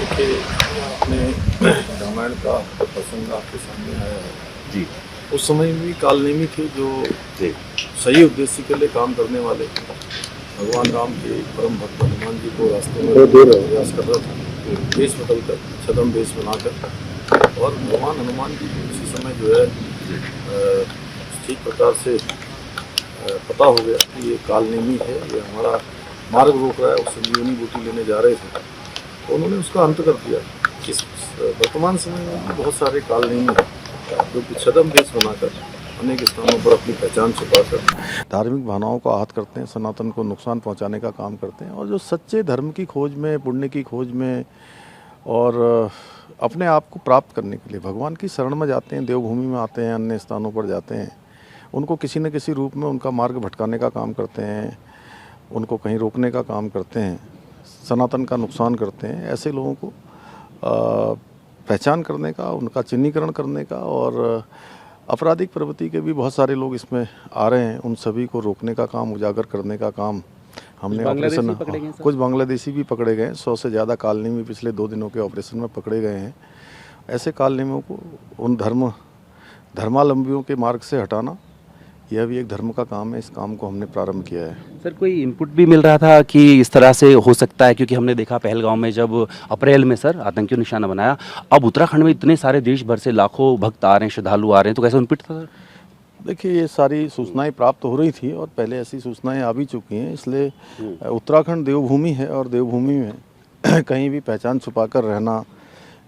देखिए, अपने रामायण का प्रसंग आपके सामने आया है जी उस समय भी कालनेमी थे जो जी सही उद्देश्य के लिए काम करने वाले भगवान राम के परम भक्त हनुमान जी को रास्ते में प्रयास कर रहा था, वेश बदलकर छद्म वेश बनाकर। और भगवान हनुमान जी को उसी समय जो है ठीक प्रकार से पता हो गया कि ये कालनेमी है, ये हमारा मार्ग रोक रहा है, उससे संजीवनी बूटी लेने जा रहे थे, तो उन्होंने उसका अंत कर दिया। इस वर्तमान समय में भी बहुत सारे कालनेमी हैं जो कि छद्म वेश बनाकर अनेक स्थानों पर अपनी पहचान छुपाकर धार्मिक भावनाओं को आहत करते हैं, सनातन को नुकसान पहुंचाने का काम करते हैं। और जो सच्चे धर्म की खोज में, पुण्य की खोज में और अपने आप को प्राप्त करने के लिए भगवान की शरण में जाते हैं, देवभूमि में आते हैं, अन्य स्थानों पर जाते हैं, उनको किसी न किसी रूप में उनका मार्ग भटकाने का काम करते हैं, उनको कहीं रोकने का काम करते हैं, सनातन का नुकसान करते हैं। ऐसे लोगों को पहचान करने का, उनका चिन्हीकरण करने का और आपराधिक प्रवृत्ति के भी बहुत सारे लोग इसमें आ रहे हैं, उन सभी को रोकने का काम, उजागर करने का काम हमने ऑपरेशन कुछ बांग्लादेशी भी पकड़े गए हैं। 100 से ज़्यादा कालनेमी पिछले 2 दिनों के ऑपरेशन में पकड़े गए हैं। ऐसे कालनेमियों को उन धर्मावलंबियों के मार्ग से हटाना, यह भी एक धर्म का काम है। इस काम को हमने प्रारंभ किया है। सर, कोई इनपुट भी मिल रहा था कि इस तरह से हो सकता है, क्योंकि हमने देखा पहलगांव में जब अप्रैल में सर आतंकियों निशाना बनाया, अब उत्तराखंड में इतने सारे देश भर से लाखों भक्त आ रहे हैं, श्रद्धालु आ रहे हैं, तो कैसा इनपुट था सर? देखिए, ये सारी सूचनाएं प्राप्त हो रही थी और पहले ऐसी सूचनाएं आ भी चुकी हैं। इसलिए उत्तराखंड देवभूमि है और देवभूमि में कहीं भी पहचान छुपाकर रहना,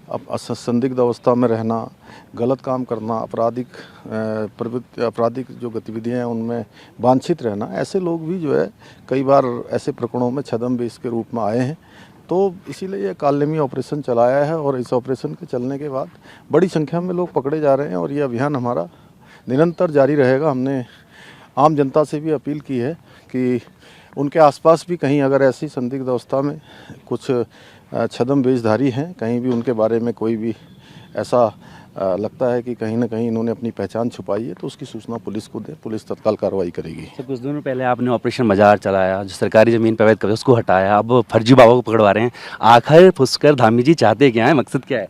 अब संदिग्ध अवस्था में रहना, गलत काम करना, आपराधिक जो गतिविधियां हैं उनमें वांछित रहना, ऐसे लोग भी जो है कई बार ऐसे प्रकरणों में छद्म वेश के रूप में आए हैं। तो इसीलिए ये कालनेमी ऑपरेशन चलाया है और इस ऑपरेशन के चलने के बाद बड़ी संख्या में लोग पकड़े जा रहे हैं और ये अभियान हमारा निरंतर जारी रहेगा। हमने आम जनता से भी अपील की है कि उनके आसपास भी कहीं अगर ऐसी संदिग्ध अवस्था में कुछ छद्म वेशधारी हैं, कहीं भी उनके बारे में कोई भी ऐसा लगता है कि कहीं ना कहीं इन्होंने अपनी पहचान छुपाई है, तो उसकी सूचना पुलिस को दें, पुलिस तत्काल कार्रवाई करेगी। सर, कुछ दिनों पहले आपने ऑपरेशन मजार चलाया, जो सरकारी ज़मीन पर अवैध कब्जा उसको हटाया, अब फर्जी बाबा को पकड़वा रहे हैं। आखिर पुष्कर धामी जी चाहते क्या है, मकसद क्या है?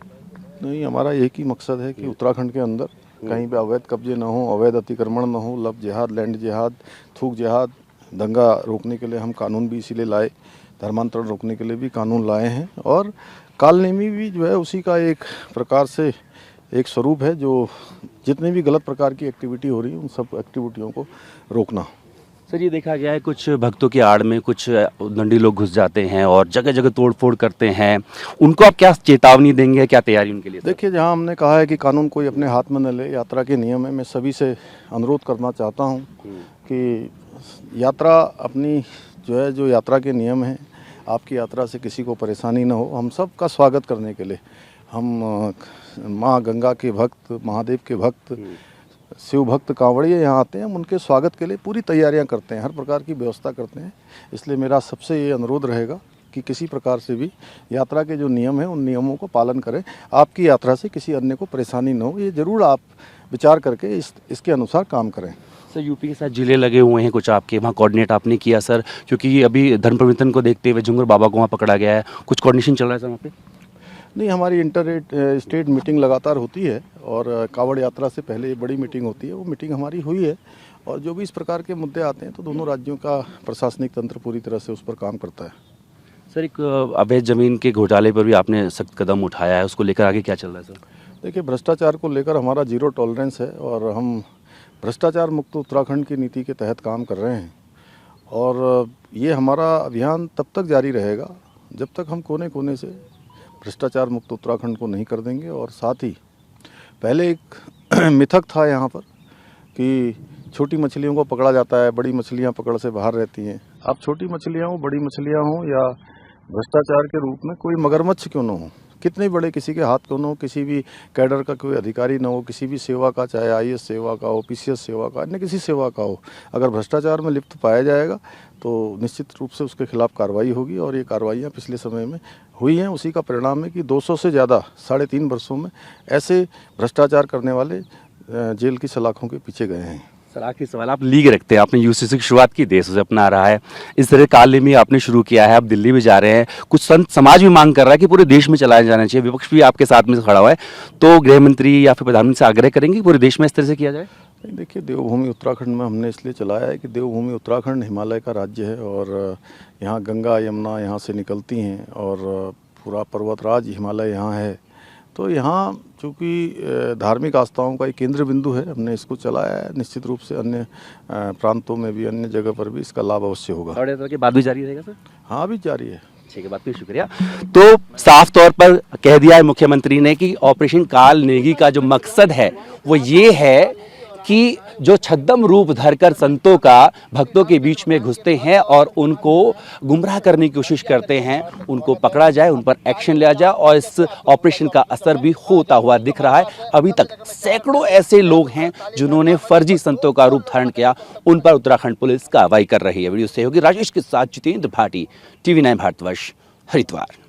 नहीं, हमारा एक ही मकसद है कि उत्तराखंड के अंदर कहीं भी अवैध कब्जे ना हो, अवैध अतिक्रमण ना हो, लव जिहाद, लैंड जिहाद, थूक जिहाद, दंगा रोकने के लिए हम कानून भी इसीलिए लाए, धर्मांतरण रोकने के लिए भी कानून लाए हैं। और कालनेमी भी जो है उसी का एक प्रकार से एक स्वरूप है, जो जितने भी गलत प्रकार की एक्टिविटी हो रही है उन सब एक्टिविटियों को रोकना। सर, ये देखा गया है कुछ भक्तों की आड़ में कुछ दंडी लोग घुस जाते हैं और जगह जगह तोड़ फोड़ करते हैं, उनको आप क्या चेतावनी देंगे, क्या तैयारी उनके लिए? देखिए, जहां हमने कहा है कि कानून कोई अपने हाथ में न ले, यात्रा के नियम है, मैं सभी से अनुरोध करना चाहता हूं कि यात्रा अपनी जो यात्रा के नियम हैं, आपकी यात्रा से किसी को परेशानी न हो। हम सब का स्वागत करने के लिए हम माँ गंगा के भक्त, महादेव के भक्त, शिव भक्त कांवड़िए यहाँ आते हैं, हम उनके स्वागत के लिए पूरी तैयारियां करते हैं, हर प्रकार की व्यवस्था करते हैं। इसलिए मेरा सबसे ये अनुरोध रहेगा कि किसी प्रकार से भी यात्रा के जो नियम हैं उन नियमों को पालन करें, आपकी यात्रा से किसी अन्य को परेशानी न हो, ये ज़रूर आप विचार करके इसके अनुसार काम करें। सर, यूपी के साथ जिले लगे हुए हैं कुछ, आपके वहाँ कोऑर्डिनेट आपने किया सर, क्योंकि अभी धर्म परिवर्तन को देखते हुए झुंगर बाबा को वहाँ पकड़ा गया है, कुछ कोऑर्डिनेशन चल रहा है सर वहाँ पे? नहीं, हमारी इंटर स्टेट मीटिंग लगातार होती है और कांवड़ यात्रा से पहले बड़ी मीटिंग होती है, वो मीटिंग हमारी हुई है। और जो भी इस प्रकार के मुद्दे आते हैं तो दोनों राज्यों का प्रशासनिक तंत्र पूरी तरह से उस पर काम करता है। सर, एक अवैध ज़मीन के घोटाले पर भी आपने सख्त कदम उठाया है, उसको लेकर आगे क्या चल रहा है सर? देखिए, भ्रष्टाचार को लेकर हमारा जीरो टॉलरेंस है और हम भ्रष्टाचार मुक्त उत्तराखंड की नीति के तहत काम कर रहे हैं। और ये हमारा अभियान तब तक जारी रहेगा जब तक हम कोने कोने से भ्रष्टाचार मुक्त उत्तराखंड को नहीं कर देंगे। और साथ ही पहले एक मिथक था यहाँ पर कि छोटी मछलियों को पकड़ा जाता है, बड़ी मछलियाँ पकड़ से बाहर रहती हैं। अब छोटी मछलियाँ हो, बड़ी मछलियाँ हो या भ्रष्टाचार के रूप में कोई मगरमच्छ क्यों न हो, कितने बड़े किसी के हाथ क्यों न हो, किसी भी कैडर का कोई अधिकारी न हो, किसी भी सेवा का, चाहे IAS सेवा का हो, PCS सेवा का, अन्य किसी सेवा का हो, अगर भ्रष्टाचार में लिप्त पाया जाएगा तो निश्चित रूप से उसके खिलाफ कार्रवाई होगी। और ये कार्रवाइयाँ पिछले समय में हुई हैं, उसी का परिणाम है कि 200 से ज़्यादा 3.5 वर्षों में ऐसे भ्रष्टाचार करने वाले जेल की सलाखों के पीछे गए हैं। सर आखिरी सवाल, आप लीग रखते हैं, आपने यूसीसी की शुरुआत की, देश उसे अपना रहा है, इस तरह काल में आपने शुरू किया है, आप दिल्ली भी जा रहे हैं, कुछ संत समाज भी मांग कर रहा है कि पूरे देश में चलाया जाना चाहिए, विपक्ष भी आपके साथ में खड़ा हुआ है, तो गृह मंत्री या फिर प्रधानमंत्री से आग्रह करेंगे कि पूरे देश में इस तरह से किया जाए? नहीं, देखिए, देवभूमि उत्तराखंड में हमने इसलिए चलाया है कि देवभूमि उत्तराखंड हिमालय का राज्य है और यहाँ गंगा यमुना यहाँ से निकलती हैं और पूरा पर्वतराज हिमालय यहाँ है। तो यहाँ चूँकि धार्मिक आस्थाओं का एक केंद्र बिंदु है, हमने इसको चलाया है। निश्चित रूप से अन्य प्रांतों में भी, अन्य जगह पर भी इसका लाभ अवश्य होगा। और यात्रा के बाद भी जारी रहेगा सर? हाँ, अभी जारी है। ठीक है, बात के लिए शुक्रिया। तो साफ तौर पर कह दिया है मुख्यमंत्री ने कि ऑपरेशन काल नेगी का जो मकसद है वो ये है कि जो छद्म रूप धरकर संतों का भक्तों के बीच में घुसते हैं और उनको गुमराह करने की कोशिश करते हैं, उनको पकड़ा जाए, उन पर एक्शन लिया जाए और इस ऑपरेशन का असर भी होता हुआ दिख रहा है। अभी तक सैकड़ों ऐसे लोग हैं जिन्होंने फर्जी संतों का रूप धारण किया, उन पर उत्तराखंड पुलिस कार्रवाई कर रही है। वीडियो सहयोगी राजेश के साथ जितेंद्र भाटी, TV9 भारतवर्ष, हरिद्वार।